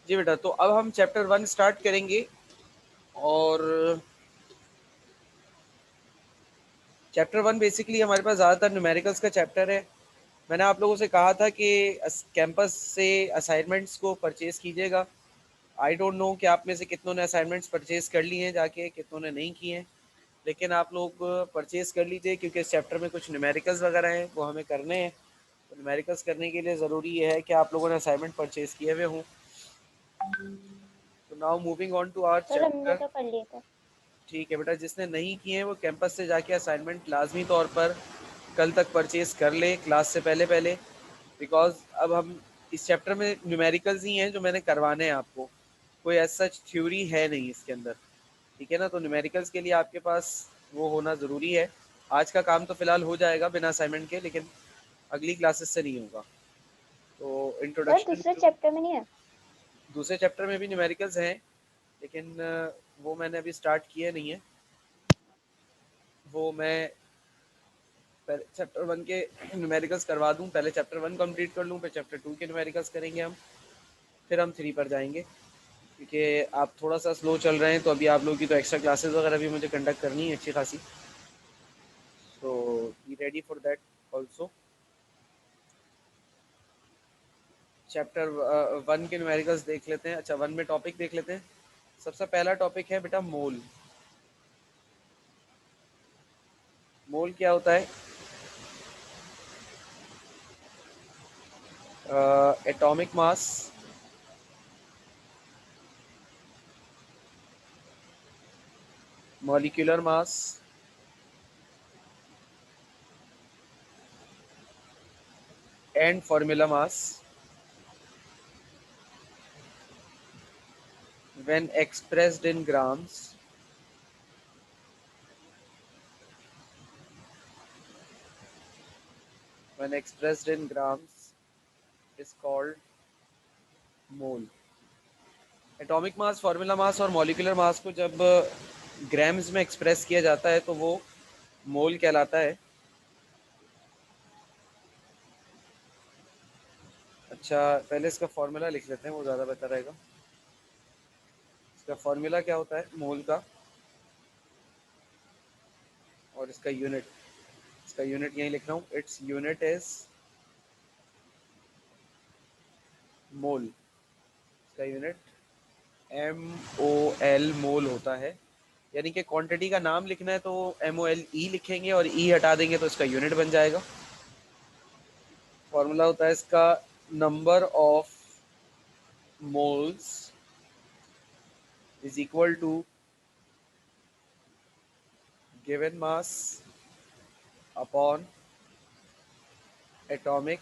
जी बेटा, तो अब हम चैप्टर 1 स्टार्ट करेंगे और चैप्टर 1 बेसिकली हमारे पास ज़्यादातर न्यूमेरिकल्स का चैप्टर है। मैंने आप लोगों से कहा था कि कैंपस से असाइनमेंट्स को परचेज़ कीजिएगा। आई डोंट नो कि आप में से कितनों ने असाइनमेंट्स परचेज़ कर लिए हैं जाके, कितनों ने नहीं किए हैं, लेकिन आप लोग परचेज़ कर लीजिए क्योंकि इस चैप्टर में कुछ न्यूमेरिकल्स वगैरह हैं, वो हमें करने हैं। तो न्यूमेरिकल्स करने के लिए ज़रूरी ये है कि आप लोगों ने असाइनमेंट परचेज़ किए हुए हों। तो now moving on to our sir हमने चैप्टर। तो कर लिए थे। ठीक है बेटा, जिसने नहीं किए हैं वो कैंपस से जाके असाइनमेंट लाजमी तौर पर कल तक परचेज़ कर ले क्लास से पहले पहले, बिकॉज अब हम इस चैप्टर में न्यूमेरिकल्स ही हैं जो मैंने करवाने हैं आपको। कोई एज सच थ्योरी है नहीं इसके अंदर, ठीक है ना। तो न्यूमेरिकल्स के लिए आपके पास वो होना ज़रूरी है। आज का काम तो फिलहाल हो जाएगा बिना असाइनमेंट के, लेकिन अगली क्लासेस से नहीं होगा। तो सर इंट्रोडक्शन दूसरे टू चैप्टर में नहीं है? दूसरे चैप्टर में भी न्यूमेरिकल्स हैं, लेकिन वो मैंने अभी स्टार्ट किए नहीं है। वो मैं पहले चैप्टर 1 के न्यूमेरिकल्स करवा दूं, पहले चैप्टर 1 कंप्लीट कर लूं, फिर चैप्टर 2 के न्यूमेरिकल्स करेंगे हम, फिर हम 3 पर जाएंगे। क्योंकि आप थोड़ा सा स्लो चल रहे हैं, तो अभी आप लोगों की तो एक्स्ट्रा क्लासेस वगैरह भी मुझे कंडक्ट करनी है अच्छी खासी। So be ready for that also. Chapter 1 के न्यूमेरिकल्स देख लेते हैं। अच्छा, 1 में टॉपिक देख लेते हैं। सबसे पहला टॉपिक है बेटा मोल। मोल क्या होता है? Atomic mass molecular mass and formula mass when expressed in grams when expressed in grams is called mole. Atomic mass, formula mass और मॉलिक्यूलर मास को जब ग्राम्स में एक्सप्रेस किया जाता है तो वो मोल कहलाता है। अच्छा, पहले इसका फार्मूला लिख लेते हैं, वो ज़्यादा बेहतर रहेगा। इसका फार्मूला क्या होता है मोल का, और इसका यूनिट यहीं लिख रहा हूँ। Its unit is mole. इसका यूनिट MOL मोल होता है। यानी कि क्वांटिटी का नाम लिखना है तो MOLE लिखेंगे और E हटा देंगे तो इसका यूनिट बन जाएगा। फॉर्मूला होता है इसका number of moles is equal to given mass upon atomic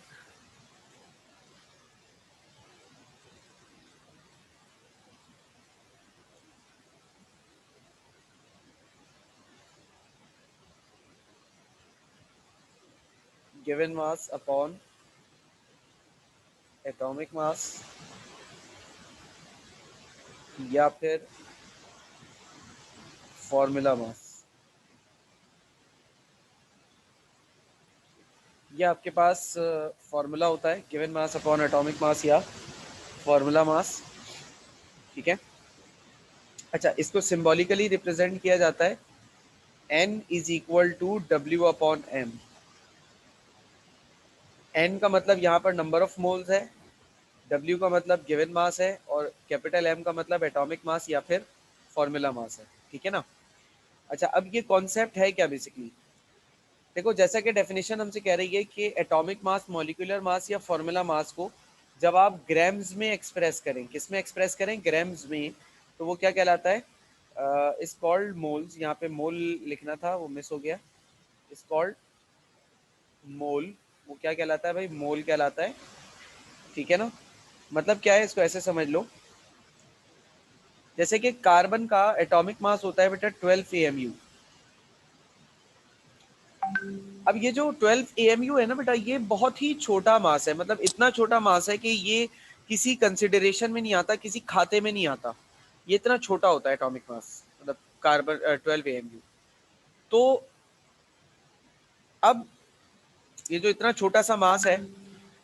given mass upon atomic mass, या फिर फॉर्मूला मास। ये आपके पास फॉर्मूला होता है given mass upon atomic mass या फॉर्मूला मास, ठीक है। अच्छा, इसको सिंबॉलिकली रिप्रेजेंट किया जाता है N is equal to W upon M। N का मतलब यहाँ पर नंबर ऑफ मोल्स है, W का मतलब गिवन मास है, और कैपिटल M का मतलब एटॉमिक मास या फिर फॉर्मूला मास है, ठीक है ना। अच्छा, अब ये कॉन्सेप्ट है क्या बेसिकली? देखो, जैसा कि डेफिनेशन हमसे कह रही है कि एटॉमिक मास, मॉलिक्यूलर मास या फॉर्मूला मास को जब आप ग्राम्स में एक्सप्रेस करें, किस में एक्सप्रेस करें? ग्राम्स में, तो वो क्या कहलाता है? Is called moles. यहाँ पे मोल लिखना था, वो मिस हो गया। इज कॉल्ड मोल। वो क्या कहलाता है भाई? मोल कहलाता है, ठीक है ना। मतलब क्या है, इसको ऐसे समझ लो, जैसे कि कार्बन का एटॉमिक मास होता है बेटा 12 AMU। अब ये जो 12 AMU है ना बेटा, ये बहुत ही छोटा मास है, मतलब इतना छोटा मास है कि ये किसी कंसिडरेशन में नहीं आता, किसी खाते में नहीं आता। ये इतना छोटा होता है एटॉमिक मास, मतलब कार्बन 12 AMU। तो अब ये जो इतना छोटा सा मास है,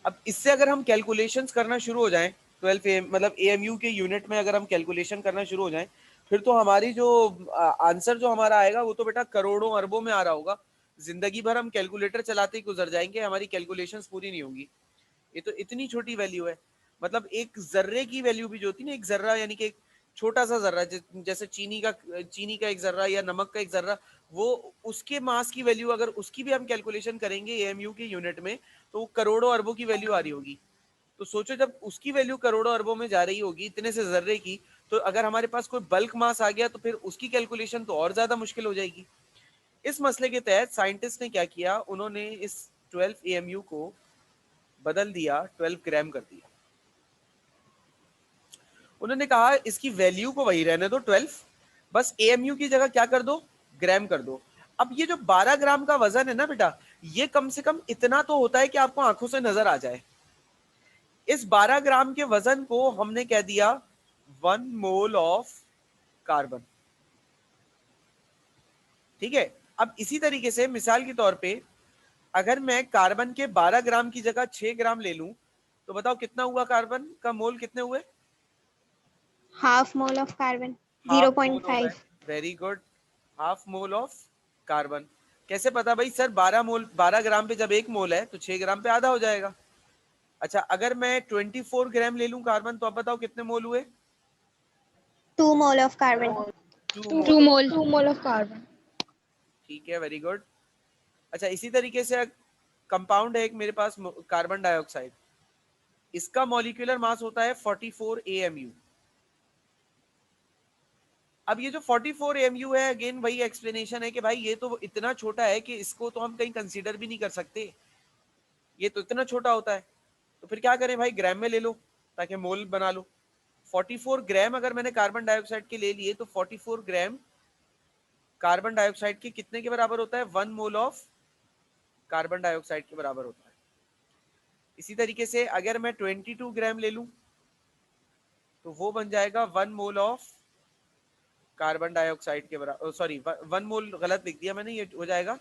अब इससे अगर हम कैलकुलेशंस करना शुरू हो जाएं 12 मतलब AMU के यूनिट में अगर हम कैलकुलेशन करना शुरू हो जाएं, फिर तो हमारी जो आंसर जो हमारा आएगा वो तो बेटा करोड़ों अरबों में आ रहा होगा। जिंदगी भर हम कैलकुलेटर चलाते ही गुजर जाएंगे, हमारी कैलकुलेशंस पूरी नहीं होंगी। ये तो इतनी छोटी वैल्यू है। मतलब एक जर्रे की वैल्यू भी जो होती है ना, एक जर्रा यानी कि एक छोटा सा जर्रा, जैसे चीनी का एक जर्रा या नमक का एक जर्रा, वो उसके मास की वैल्यू अगर उसकी भी हम कैलकुलेशन करेंगे AMU के यूनिट में, तो वो करोड़ों अरबों की वैल्यू आ रही होगी। तो सोचो जब उसकी वैल्यू करोड़ों अरबों में जा रही होगी इतने से जर्रे की, तो अगर हमारे पास कोई बल्क मास आ गया तो फिर उसकी कैलकुलेशन तो और ज्यादा मुश्किल हो जाएगी। इस मसले के तहत साइंटिस्ट ने क्या किया, उन्होंने इस 12 AMU को बदल दिया, 12 ग्राम कर दिया। उन्होंने कहा इसकी वैल्यू को वही रहने दो 12, बस AMU की जगह क्या कर दो, ग्राम कर दो। अब ये जो 12 ग्राम का वजन है ना बेटा, ये कम से कम इतना तो होता है कि आपको आंखों से नजर आ जाए। इस 12 ग्राम के वजन को हमने कह दिया 1 मोल ऑफ कार्बन। ठीक है। अब इसी तरीके से मिसाल के तौर पे अगर मैं कार्बन के 12 ग्राम की जगह 6 ग्राम ले लूं, तो बताओ कितना हुआ, कार्बन का मोल कितने हुए? Half mole of carbon, half mole हो गए। 0.5। Very good, half mole of carbon. कैसे पता भाई? सर 12 ग्राम पे जब 1 मोल है तो 6 ग्राम पे आधा हो जाएगा। अच्छा, अगर मैं 24 ग्राम ले लूं कार्बन, तो अब बताओ कितने मोल हुए? 2 mole of carbon. 2 2 mole. Mole 2 mole of carbon. ठीक है, वेरी गुड। अच्छा, इसी तरीके से कंपाउंड है एक मेरे पास, कार्बन डाइऑक्साइड। इसका मॉलिक्यूलर मास होता है 44 AMU। अब ये जो 44 AMU है, अगेन वही एक्सप्लेनेशन है कि भाई ये तो इतना छोटा है कि इसको तो हम कहीं कंसीडर भी नहीं कर सकते, ये तो इतना छोटा होता है। तो फिर क्या करें भाई, ग्राम में ले लो ताकि मोल बना लो। 44 ग्राम अगर मैंने कार्बन डाइऑक्साइड के ले लिए, तो 44 ग्राम कार्बन डाइऑक्साइड के कितने के बराबर होता है? 1 मोल ऑफ कार्बन डाइऑक्साइड के बराबर होता है। इसी तरीके से अगर मैं 22 ग्राम ले लूं, तो वो बन जाएगा 1 मोल ऑफ कार्बन डाइऑक्साइड के बराबर, सॉरी 1 मोल गलत लिख दिया मैंने, ये हो जाएगा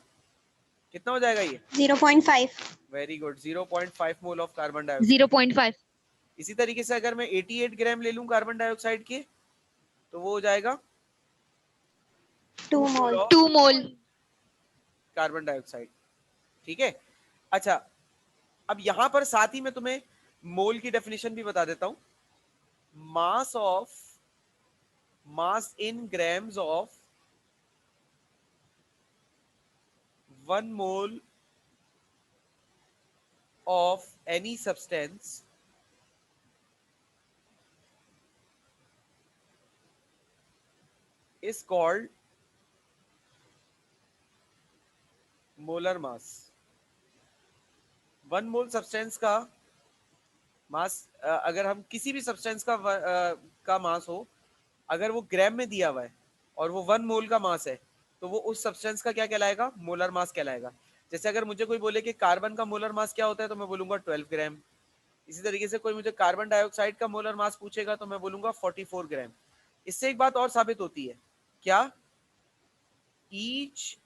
कितना हो जाएगा ये? 0.5। Very good, 0.5 mole of carbon dioxide. 0.5। इसी तरीके से अगर मैं 88 ग्राम ले लूं कार्बन डाइऑक्साइड के, तो वो हो जाएगा 2 2 mole mole. Of 2 mole. Carbon dioxide. ठीक है। अच्छा, अब यहां पर साथ ही मैं तुम्हें मोल की डेफिनेशन भी बता देता हूं। Mass in grams of 1 mole of any substance is called molar mass। 1 mole substance का मास, अगर हम किसी भी सब्सटेंस का मास हो, अगर वो ग्राम में दिया हुआ है और वो 1 मोल का मास है, तो वो उस सब्सटेंस का क्या कहलाएगा? मोलर मास कहलाएगा। जैसे अगर मुझे कोई बोले कि कार्बन का मोलर मास क्या होता है, तो मैं बोलूंगा 12 ग्राम। इसी तरीके से कोई मुझे कार्बन डाइऑक्साइड का मोलर मास पूछेगा तो मैं बोलूंगा 44 ग्राम। इससे एक बात और साबित होती है, क्या? Each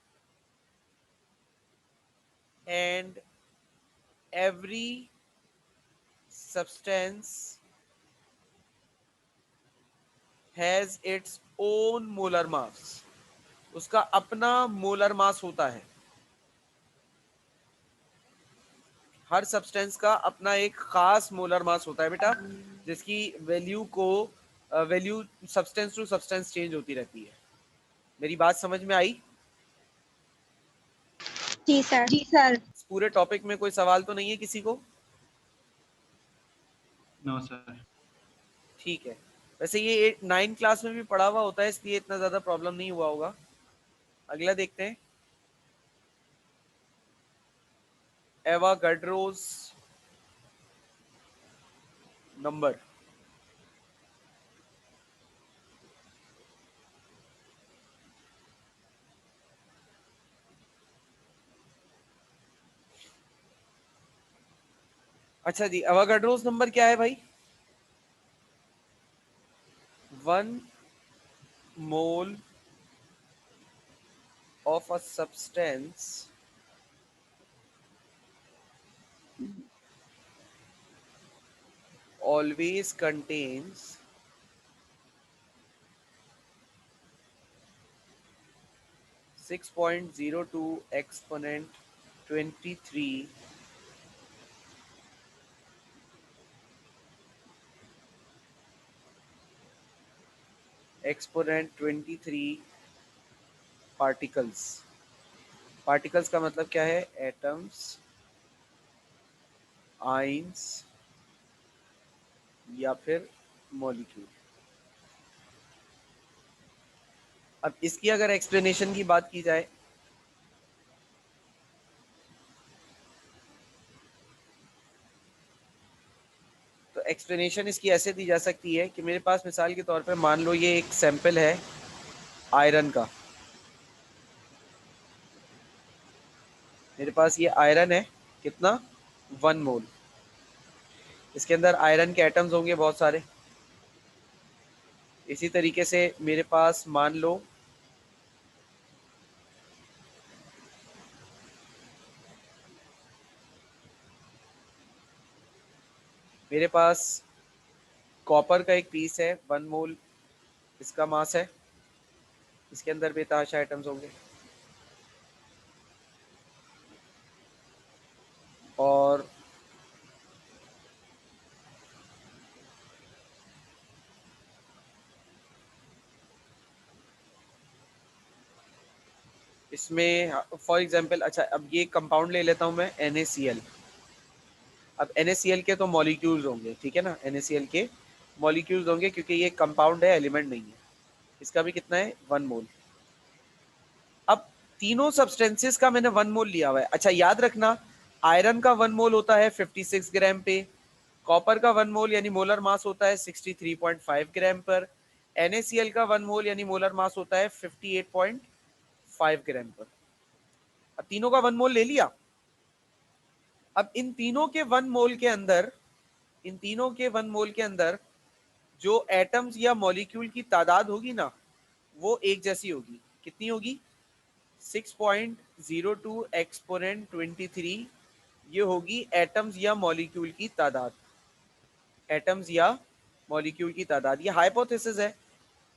and every substance has its own molar mass। उसका अपना मोलर मास होता है। हर सब्सटेंस का अपना एक खास मोलर मास होता है बेटा, जिसकी value substance to substance change होती रहती है। मेरी बात समझ में आई? जी सर। जी सर। इस पूरे टॉपिक में कोई सवाल तो नहीं है किसी को? No sir. ठीक है। वैसे ये 9 क्लास में भी पढ़ा हुआ होता है, इसलिए इतना ज्यादा प्रॉब्लम नहीं हुआ होगा। अगला देखते हैं, एवागाड्रोस नंबर। अच्छा जी, एवागाड्रोस नंबर क्या है भाई? 1 mole of a substance always contains 6.02 exponent 23 exponent 23 particles. Particles का मतलब क्या है? एटम्स, आइंस या फिर मॉलिक्यूल। अब इसकी अगर एक्सप्लेनेशन की बात की जाए तो एक्सप्लेनेशन इसकी ऐसे दी जा सकती है कि मेरे पास मिसाल के तौर पे मान लो ये एक सैंपल है आयरन का। मेरे पास ये आयरन है, कितना? 1 मोल। इसके अंदर आयरन के एटम्स होंगे बहुत सारे। इसी तरीके से मेरे पास मान लो मेरे पास कॉपर का एक पीस है, 1 मोल इसका मास है। इसके अंदर बेतहाशा आइटम्स होंगे और इसमें फॉर एग्जांपल, अच्छा अब ये कंपाउंड ले लेता हूँ मैं NaCl। अब NaCl के तो मॉलिक्यूल्स होंगे, ठीक है ना? NaCl के मॉलिक्यूल्स होंगे क्योंकि ये कंपाउंड है, एलिमेंट नहीं है। इसका भी कितना है? 1 मोल। अब तीनों सब्सटेंसेस का मैंने 1 मोल लिया हुआ है। अच्छा याद रखना, आयरन का 1 मोल होता है 56 ग्राम पे, कॉपर का 1 मोल यानी मोलर मास होता है 63.5 ग्राम पर, NaCl का 1 मोल यानी मोलर मास होता है 58.5 ग्राम पर। अब तीनों का 1 मोल ले लिया। अब इन तीनों के 1 मोल के अंदर, इन तीनों के 1 मोल के अंदर जो एटम्स या मॉलिक्यूल की तादाद होगी ना, वो एक जैसी होगी। कितनी होगी? 6.02 एक्सपोनेंट 23। ये होगी एटम्स या मॉलिक्यूल की तादाद। एटम्स या मॉलिक्यूल की तादाद। ये हाइपोथेसिस है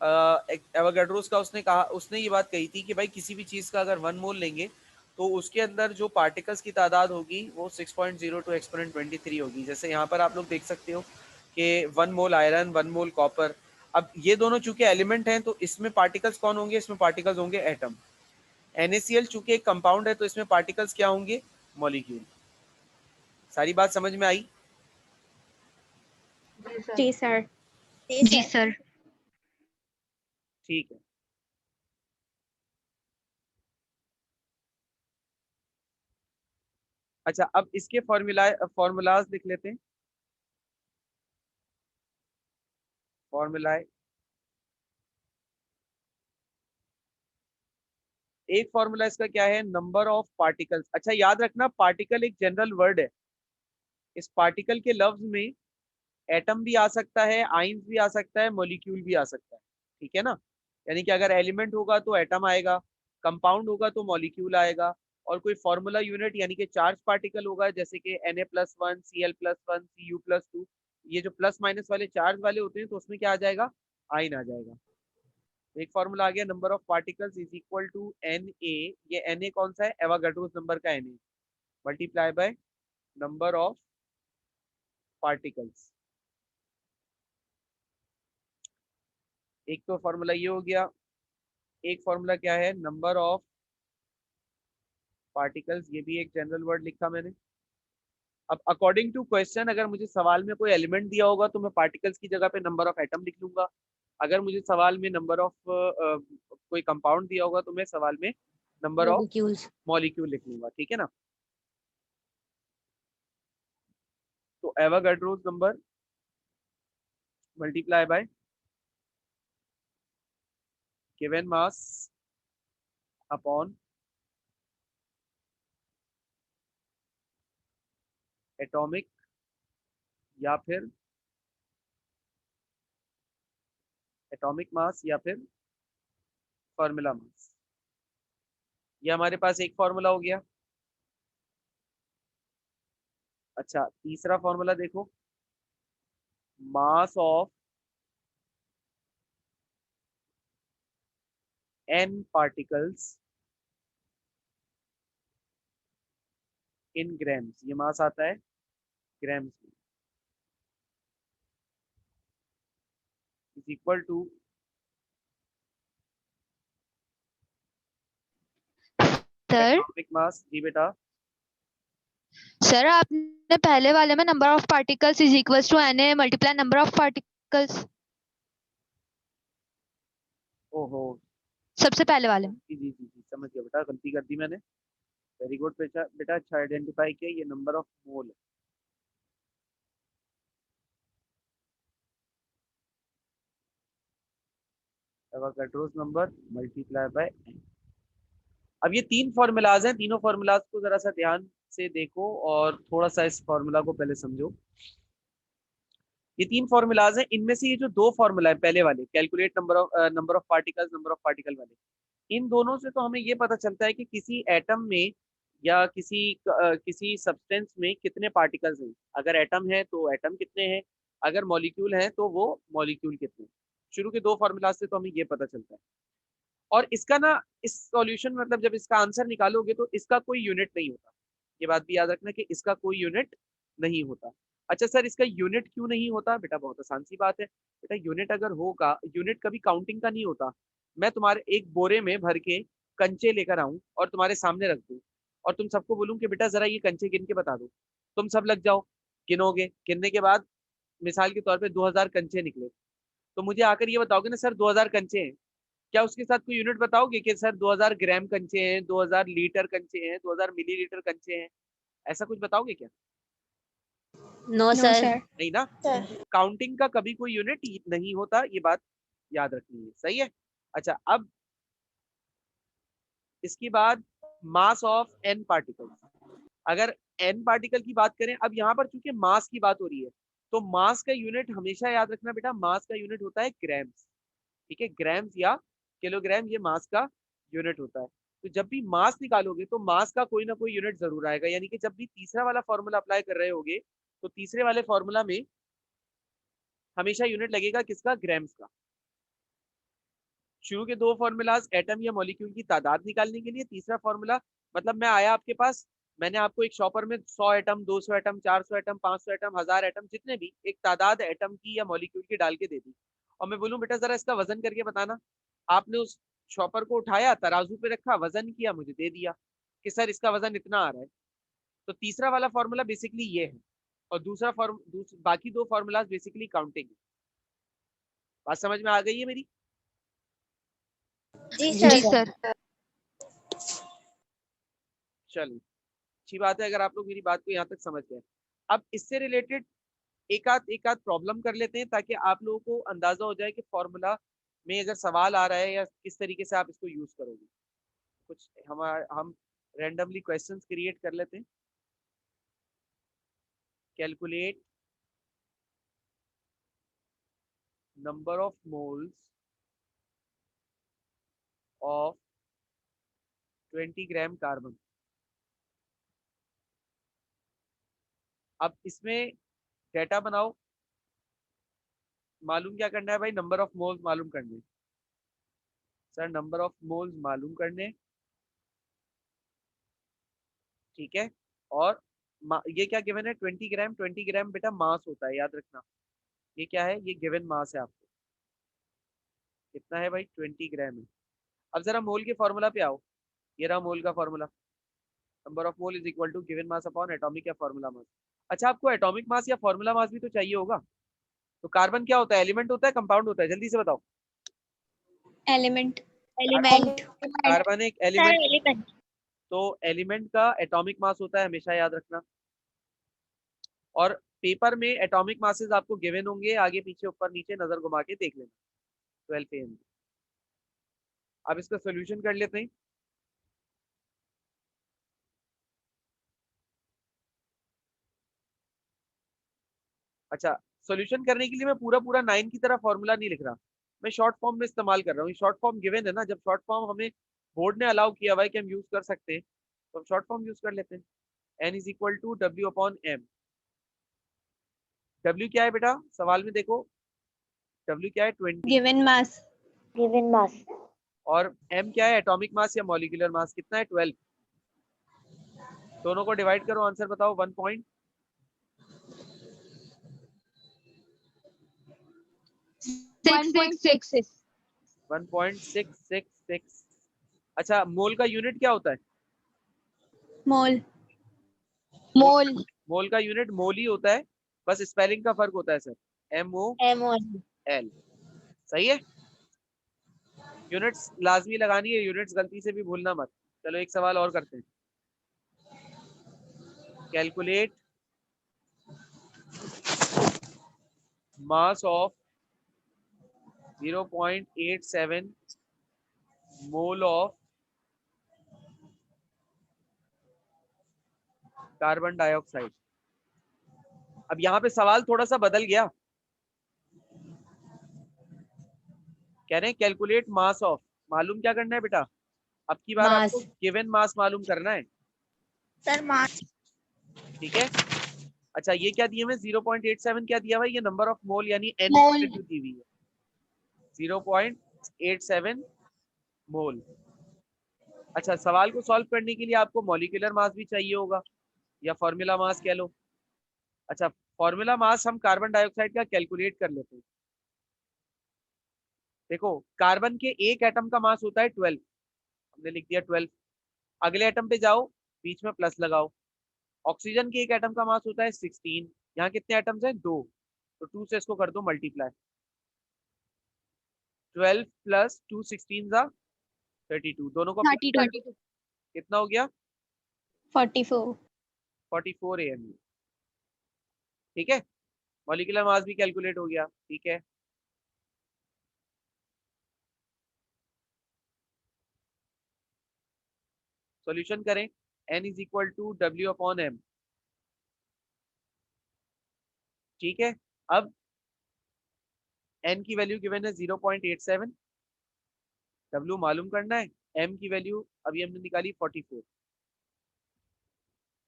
एवोगाड्रोस का। उसने कहा, उसने ये बात कही थी कि भाई किसी भी चीज का अगर 1 मोल लेंगे तो उसके अंदर जो पार्टिकल्स की तादाद होगी वो 6.02 एक्सपोनेंट 23 होगी। जैसे यहाँ पर आप लोग देख सकते हो कि 1 मोल आयरन, 1 मोल कॉपर। अब ये दोनों चूंकि एलिमेंट हैं तो इसमें पार्टिकल्स कौन होंगे? इसमें पार्टिकल्स होंगे एटम। NaCl चूंकि एक कंपाउंड है तो इसमें पार्टिकल्स क्या होंगे? मॉलिक्यूल। सारी बात समझ में आई? जी सर। जी सर। ठीक है। अच्छा अब इसके फॉर्मूलाज लिख लेते हैं। फॉर्मूलाए, एक फॉर्मूला इसका क्या है? Number of particles. अच्छा याद रखना, पार्टिकल एक जनरल वर्ड है। इस पार्टिकल के लफ्ज में एटम भी आ सकता है, आइंस भी आ सकता है, मॉलिक्यूल भी आ सकता है। ठीक है ना? यानी कि अगर एलिमेंट होगा तो एटम आएगा, कंपाउंड होगा तो मॉलिक्यूल आएगा, और कोई फॉर्मूला यूनिट यानी कि चार्ज पार्टिकल होगा जैसे कि Na+1, Cl+1, Cu+2। ये जो प्लस माइनस वाले चार्ज वाले होते हैं तो उसमें क्या आ जाएगा? आइन आ जाएगा। एक फॉर्मूला आ गया, number of particles is equal to Na। ये Na कौन सा है? एवोगाड्रोस नंबर का Na, multiply by number of particles. एक तो फॉर्मूला ये हो गया। एक फॉर्मूला क्या है? Number of particles. ये भी एक जनरल वर्ड लिखा मैंने। अब अकॉर्डिंग टू क्वेश्चन अगर मुझे सवाल में कोई एलिमेंट दिया होगा तो मैं पार्टिकल्स की जगह पे नंबर ऑफ एटम लिख लूंगा। अगर मुझे सवाल में नंबर ऑफ कोई कंपाउंड दिया होगा तो मैं सवाल में नंबर ऑफ मॉलिक्यूल्स। मॉलिक्यूल लिख लूंगा। ठीक है ना? तो Avogadro's number multiply bye given mass upon atomic या फिर एटॉमिक मास या फिर फॉर्मूला मास। ये हमारे पास एक फॉर्मूला हो गया। अच्छा तीसरा फॉर्मूला देखो, mass of n particles in grams, ये मास आता है ग्राम्स में, is equal to sir atomic mass. जी बेटा। सर आपने पहले वाले में number of particles is equals to Na multiply number of particles, ओहो, सबसे पहले वाले में। जी जी जी जी, समझ गया बेटा, गलती कर दी मैंने। वेरी गुड बेटा, बेटा अच्छा आइडेंटिफाई किया, ये नंबर ऑफ मोल है। Avogadro's number multiply bye n। अब ये तीन फॉर्मूलाज हैं, तीनों फॉर्मूलाज को जरा सा ध्यान से देखो और थोड़ा सा इस फॉर्मूला को पहले समझो। ये तीन फॉर्मूलाज हैं, इनमें से ये जो दो फॉर्मूला है पहले वाले, calculate number of particles, number of particle वाले, इन दोनों से तो हमें ये पता चलता है कि किसी एटम में या किसी सब्सटेंस में कितने पार्टिकल्स हैं। अगर एटम है तो एटम कितने हैं, अगर मॉलिक्यूल है तो वो मॉलिक्यूल कितने हैं। शुरू के दो फॉर्मूला से तो हमें ये पता चलता है। और इसका ना, इस सॉल्यूशन मतलब जब इसका आंसर निकालोगे तो इसका कोई यूनिट नहीं होता। ये बात भी याद रखना कि इसका कोई यूनिट नहीं होता। अच्छा सर, इसका यूनिट क्यों नहीं होता? बेटा बहुत आसान सी बात है। बेटा यूनिट अगर होगा, यूनिट कभी काउंटिंग का नहीं होता। मैं तुम्हारे एक बोरे में भर के कंचे लेकर आऊं और तुम्हारे सामने रख दूं और तुम सबको बोलूं कि बेटा जरा ये कंचे गिन के बता दो, तुम सब लग जाओ, गिनोगे, गिनने के बाद मिसाल के तौर पे 2000 कंचे निकले, तो मुझे आकर ये बताओगे ना सर 2000 कंचे हैं, क्या उसके साथ कोई यूनिट बताओगे कि सर 2000 ग्राम कंचे हैं, 2000 लीटर कंचे हैं, 2000 मिलीलीटर कंचे हैं? ऐसा कुछ बताओगे क्या? No No, sir. sir. नहीं ना। काउंटिंग का कभी कोई यूनिट नहीं होता, ये बात याद रखनी है। सही है। अच्छा, अब इसके बाद मास ऑफ एन पार्टिकल्स। अगर एन पार्टिकल की बात करें, अब यहाँ पर चूंकि मास की बात हो रही है, तो मास का यूनिट हमेशा याद रखना बेटा, मास का यूनिट होता है ग्राम्स। ठीक है, ग्राम्स या किलोग्राम, ये मास का यूनिट होता है। तो जब भी मास निकालोगे तो मास का कोई ना कोई यूनिट जरूर आएगा, यानी कि जब भी तीसरा वाला फॉर्मूला अप्लाई कर रहे होगे तो तीसरे वाले फॉर्मूला में हमेशा यूनिट लगेगा किसका? ग्राम्स का। शुरू के दो फॉर्मूलाज एटम या मॉलिक्यूल की तादाद निकालने के लिए, तीसरा फॉर्मूला मतलब मैं आया आपके पास, मैंने आपको एक शॉपर में 100 atom, 200 atom, 400 atom, 500 atom, 1000 atom, जितने भी एक तादाद एटम की या मॉलिक्यूल की डाल के दे दी, और मैं बोलूं बेटा जरा इसका वजन करके बताना। आपने उस शॉपर को उठाया, तराजू पे रखा, वजन किया, मुझे दे दिया कि सर इसका वजन इतना आ रहा है। तो तीसरा वाला फॉर्मूला बेसिकली ये है, और बाकी दो फॉर्मूलाज बेसिकली काउंटिंग है। बात समझ में आ गई है मेरी? जी जी सर. सर। चलो, अच्छी बात है अगर आप लोग मेरी बात को यहाँ तक समझ गए। अब इससे रिलेटेड एक आध प्रॉब्लम कर लेते हैं, ताकि आप लोगों को अंदाजा हो जाए कि फॉर्मूला में अगर सवाल आ रहा है या किस तरीके से आप इसको यूज करोगे। कुछ हम रैंडमली क्वेश्चंस क्रिएट कर लेते हैं। Calculate number of moles of 20 gram carbon. अब इसमें डेटा बनाओ। मालूम क्या करना है भाई? नंबर ऑफ मोल्स मालूम करने। सर नंबर ऑफ मोल्स मालूम करने, ठीक है। और ये क्या गिवन है? 20 ग्राम। 20 ग्राम बेटा मास होता है, याद रखना। ये क्या है? ये गिवन मास है आपको। कितना है भाई? 20 ग्राम है। अब जरा मोल के फॉर्मूला पे आओ। ये रहा मोल का formula, number of mole is equal to given mass upon atomic या फॉर्मूला मास। अच्छा, आपको एटॉमिक मास या फॉर्मूला मास भी तो चाहिए होगा। तो कार्बन क्या होता है? एलिमेंट होता है, कंपाउंड होता है? जल्दी से बताओ। एलिमेंट। Element. कार्बन एक Sir, एलिमेंट, element. तो एलिमेंट का एटॉमिक मास होता है, हमेशा याद रखना। और पेपर में एटॉमिक मासेस आपको गिवन होंगे, आगे पीछे ऊपर नीचे नजर घुमा के देख लेना 12 AM। अब इसका सोल्यूशन कर लेते हैं। अच्छा, सॉल्यूशन करने के लिए मैं पूरा पूरा 9 की तरह फॉर्मूला नहीं लिख रहा, मैं शॉर्ट फॉर्म में इस्तेमाल कर रहा हूँ। शॉर्ट फॉर्म गिवन है ना, जब शॉर्ट फॉर्म हमें बोर्ड ने अलाउ किया हुआ है कि हम यूज कर सकते हैं, तो हम शॉर्ट फॉर्म यूज कर लेते हैं। n is equal to W upon M. W क्या है बेटा, सवाल में देखो, W क्या है 20, गिवन मास। Given mass. और M क्या है, एटॉमिक मास या मॉलिक्यूलर मास, कितना है 12। दोनों को डिवाइड करो, आंसर बताओ। 1.666। 1.666। अच्छा, मोल का यूनिट क्या होता है? मोल। मोल। मोल का यूनिट मोल ही होता है, बस स्पेलिंग का फर्क होता है सर, MOL। सही है, यूनिट्स लाजमी लगानी है, यूनिट्स गलती से भी भूलना मत। चलो एक सवाल और करते हैं। Calculate mass of 0.87 mole of carbon dioxide. अब यहाँ पे सवाल थोड़ा सा बदल गया, कह रहे हैं कैलकुलेट मास ऑफ, मालूम क्या करना है बेटा, अब की बार मास। आपको गिवन मास मालूम करना है, सर मास। ठीक है। अच्छा ये क्या दिया हुआ है, 0.87 क्या दिया हुआ है, ये नंबर ऑफ मोल यानी N मोल। की वैल्यू दी हुई है, 0.87 मोल। अच्छा सवाल को सॉल्व करने के लिए आपको मॉलिक्यूलर मास भी चाहिए होगा, या फॉर्मूला मास कह लो। अच्छा फॉर्मूला मास हम कार्बन डाइऑक्साइड का कैलकुलेट कर लेते हैं। देखो कार्बन के एक एटम का मास होता है 12, हमने लिख दिया 12। अगले एटम पे जाओ, बीच में प्लस लगाओ। ऑक्सीजन के एक एटम का मास होता है 16, यहाँ कितने एटम्स हैं, 2, तो 2 से इसको कर दो मल्टीप्लाई, 12 प्लस 2 16 जा 32, दोनों को plus कर 32। दो, कितना हो गया 44। 44 AMU, ठीक है। मॉलिक्यूलर मास भी कैलकुलेट हो गया, ठीक है। सॉल्यूशन करें, N is equal to W/M, ठीक है। अब N की वैल्यू गिवन है 0.87, W मालूम करना है, M की वैल्यू अभी हमने निकाली 44।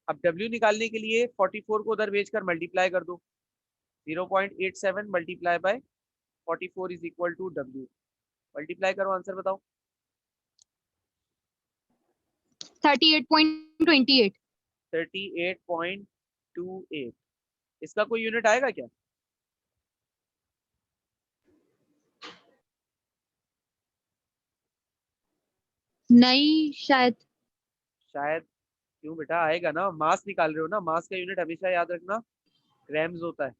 अब W निकालने के लिए 44 को उधर भेजकर मल्टीप्लाई कर दो, 0.87 multiply by 44 is equal to W, multiply करो, आंसर बताओ। 38.28। 38.28, इसका कोई यूनिट आएगा क्या? नहीं शायद। शायद, क्यों बेटा, आएगा ना, मास निकाल रहे हो ना, मास का यूनिट हमेशा याद रखना ग्राम्स होता है,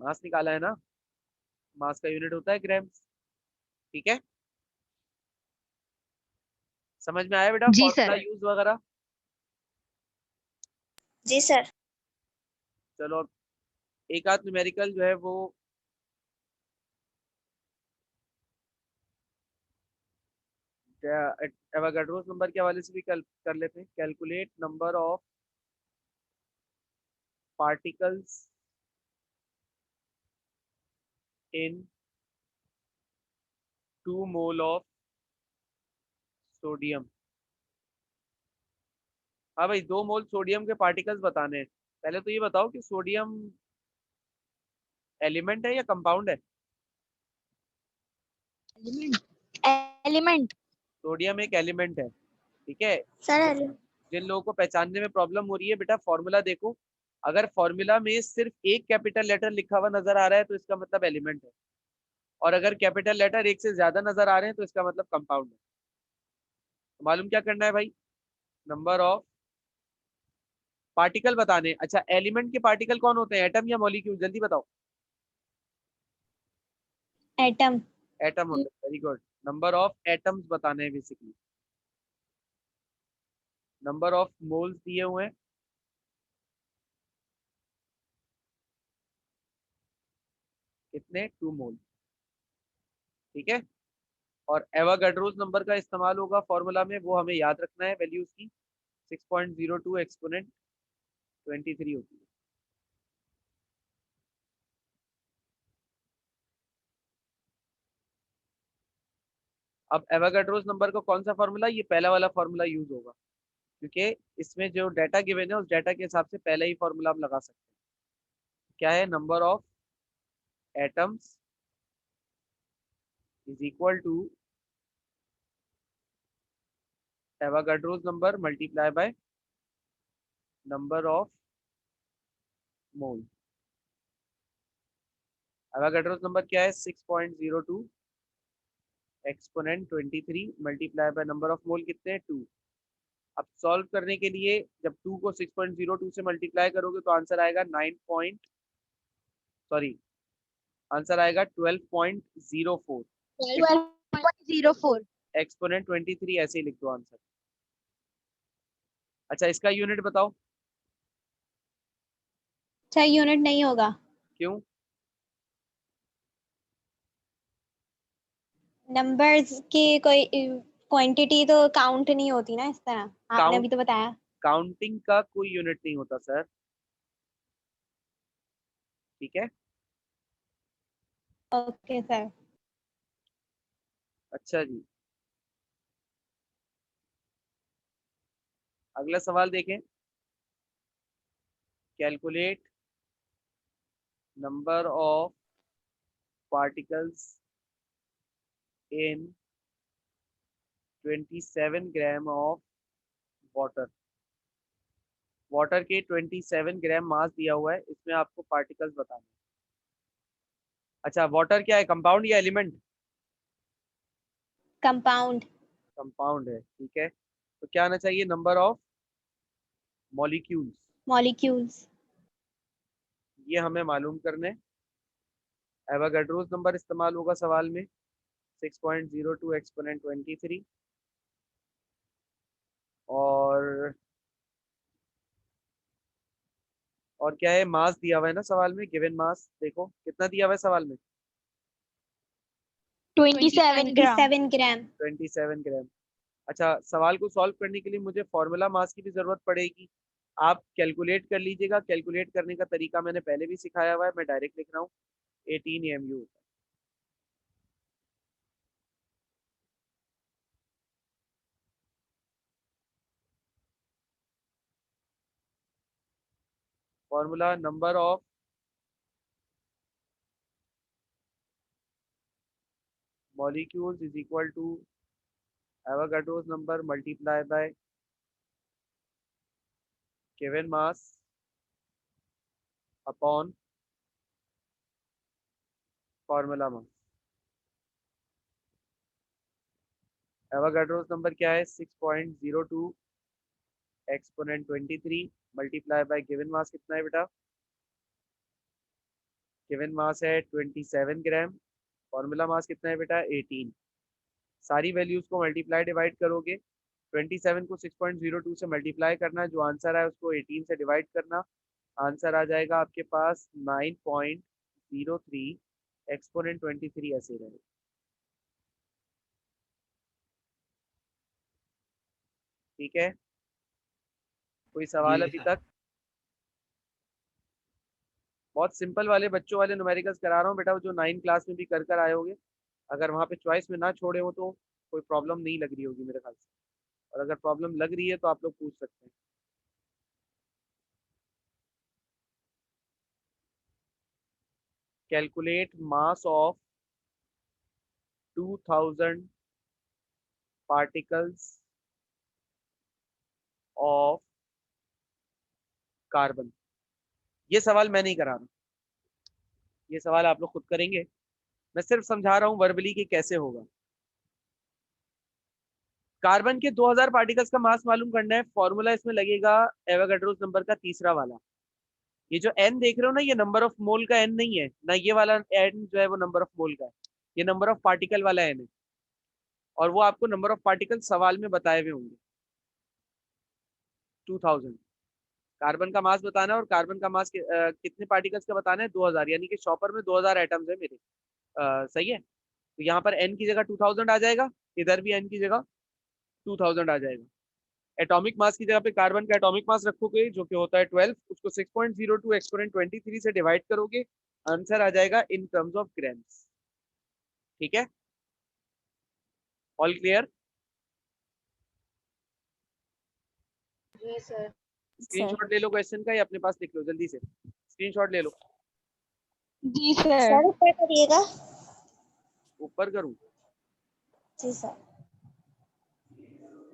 मास निकाला है ना, मास का यूनिट होता है ग्राम्स, ठीक है। समझ में आया बेटा जी फॉर्मूला सर। यूज वगैरह? जी सर। चलो अब एक आध न्यूमेरिकल जो है वो एवोगाड्रोस नंबर के हवाले से भी कर लेते हैं। Calculate number of particles in 2 mole of sodium. हाँ भाई, 2 मोल सोडियम के पार्टिकल्स बताने हैं। पहले तो ये बताओ कि सोडियम एलिमेंट है या कंपाउंड है? एलिमेंट। सोडियम एक एलिमेंट है, ठीक है। सर जिन लोगों को पहचानने में प्रॉब्लम हो रही है, बेटा फॉर्मूला देखो, अगर फॉर्मूला में सिर्फ एक कैपिटल लेटर लिखा हुआ नजर आ रहा है तो इसका मतलब एलिमेंट है, और अगर कैपिटल लेटर एक से ज्यादा नजर आ रहे हैं तो इसका मतलब कंपाउंड है। तो मालूम क्या करना है भाई, नंबर ऑफ पार्टिकल बताने। अच्छा एलिमेंट के पार्टिकल कौन होते हैं, एटम या मॉलिक्यूल, जल्दी बताओ। एटम। एटम होते हैं, very good. Number of atoms बताने हैं बेसिकली, नंबर ऑफ मोल्स दिए हुए हैं, कितने, 2 मोल, ठीक है। और एवोगाड्रोस नंबर का इस्तेमाल होगा फॉर्मूला में, वो हमें याद रखना है, वैल्यू उसकी 6.02 एक्सपोनेंट 23 होती है। अब एवोगाड्रोस नंबर का कौन सा फॉर्मूला, ये पहला वाला फॉर्मूला यूज होगा, क्योंकि इसमें जो डाटा गिवन है उस डाटा के हिसाब से पहला ही फॉर्मूला हम लगा सकते हैं। क्या है, number of atoms is equal to Avogadro's number multiply by number of mole. Avogadro's number क्या है, 6.02 exponent 23 multiply by number of mole कितने हैं, 2। अब सॉल्व करने के लिए जब 2 को 6.02 से मल्टीप्लाई करोगे तो आंसर आएगा 12.04 12.04 एक्सपोनेंट 23 ऐसे ही लिख दो आंसर। अच्छा इसका यूनिट बताओ अच्छा यूनिट नहीं होगा, क्यों। नंबर्स की कोई क्वांटिटी तो काउंट नहीं होती ना इस तरह, आपने अभी काउंट तो बताया। काउंटिंग का कोई यूनिट नहीं होता सर, ठीक है। Okay sir. अच्छा जी, अगला सवाल देखें। Calculate number of particles in 27 gram of water. Water के 27 ग्राम मास दिया हुआ है, इसमें आपको पार्टिकल्स बताने हैं। अच्छा वाटर क्या है, कंपाउंड या एलिमेंट। कंपाउंड। कंपाउंड है, ठीक है। तो क्या आना चाहिए, नंबर ऑफ मॉलिक्यूल्स, मॉलिक्यूल्स। ये हमें मालूम करने। एवोगाड्रोस नंबर इस्तेमाल होगा सवाल में 6.02 एक्सपोनेंट 23 और क्या है, मास दिया हुआ है ना सवाल में, गिवन मास देखो कितना दिया हुआ है सवाल में, 27 ग्राम। 27 ग्राम। 27 ग्राम। अच्छा सवाल को सॉल्व करने के लिए मुझे फॉर्मूला मास की भी जरूरत पड़ेगी, आप कैलकुलेट कर लीजिएगा। कैलकुलेट करने का तरीका मैंने पहले भी सिखाया हुआ है, मैं डायरेक्ट लिख रहा हूँ, 18 mu। Formula number of molecules is equal to Avogadro's number multiplied by given mass upon formula mass। Avogadro's number क्या है, 6.02 exponent 23 multiply bye given mass कितना है बेटा, गिवन मास है 27 ग्राम, फॉर्मूला मास कितना है बेटा 18। सारी वैल्यूज को मल्टीप्लाई डिवाइड करोगे, 27 को 6.02 से मल्टीप्लाई करना, जो आंसर है उसको 18 से डिवाइड करना, आंसर आ जाएगा आपके पास 9.03 एक्सपोनेंट 23 ऐसे रहेगा। ठीक है, कोई सवाल अभी तक। बहुत सिंपल वाले बच्चों वाले न्यूमेरिकल्स करा रहा हूँ बेटा, जो 9 क्लास में भी कर कर आए होगे। अगर वहाँ पे चॉइस में ना छोड़े हो तो कोई प्रॉब्लम नहीं लग रही होगी मेरे ख्याल से, और अगर प्रॉब्लम लग रही है तो आप लोग पूछ सकते हैं। Calculate mass of 2000 particles of carbon. ये सवाल मैं नहीं करा रहा, ये सवाल आप लोग खुद करेंगे, मैं सिर्फ समझा रहा हूँ वर्बली कि कैसे होगा। कार्बन के 2000 पार्टिकल्स का मास मालूम करना है, फॉर्मूला इसमें लगेगा एवोगाड्रोस नंबर का तीसरा वाला। ये जो एन देख रहे हो ना, ये नंबर ऑफ मोल का एन नहीं है ना, ये वाला एन जो है वो नंबर ऑफ मोल का है, ये नंबर ऑफ पार्टिकल वाला एन है, और वो आपको नंबर ऑफ पार्टिकल सवाल में बताए हुए होंगे। 2000 कार्बन का मास बताना है, और कार्बन का मास कितने पार्टिकल्स का बताना है, 2000, यानी कि शॉपर में 2000 एटम्स है मेरे। सही है, तो यहाँ पर एन की जगह 2000 आ जाएगा, इधर भी एन की जगह 2000 आ जाएगा। एटॉमिक मास की जगह पे कार्बन का एटॉमिक मास रखोगे जो कि होता है 12, उसको 6.02 एक्सपोनेंट 23 से डिवाइड करोगे, आंसर आ जाएगा इन टर्म्स ऑफ ग्राम्स। ठीक है, ऑल क्लियर। जी सर। स्क्रीनशॉट ले लो क्वेश्चन का, या अपने पास लिख लो, जल्दी से स्क्रीनशॉट ले लो। जी सर। सर ऊपर करिएगा। ऊपर करूं? जी सर।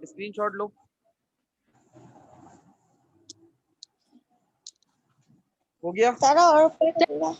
स्क्रीनशॉट लो। हो गया? सर और ऊपर करिएगा।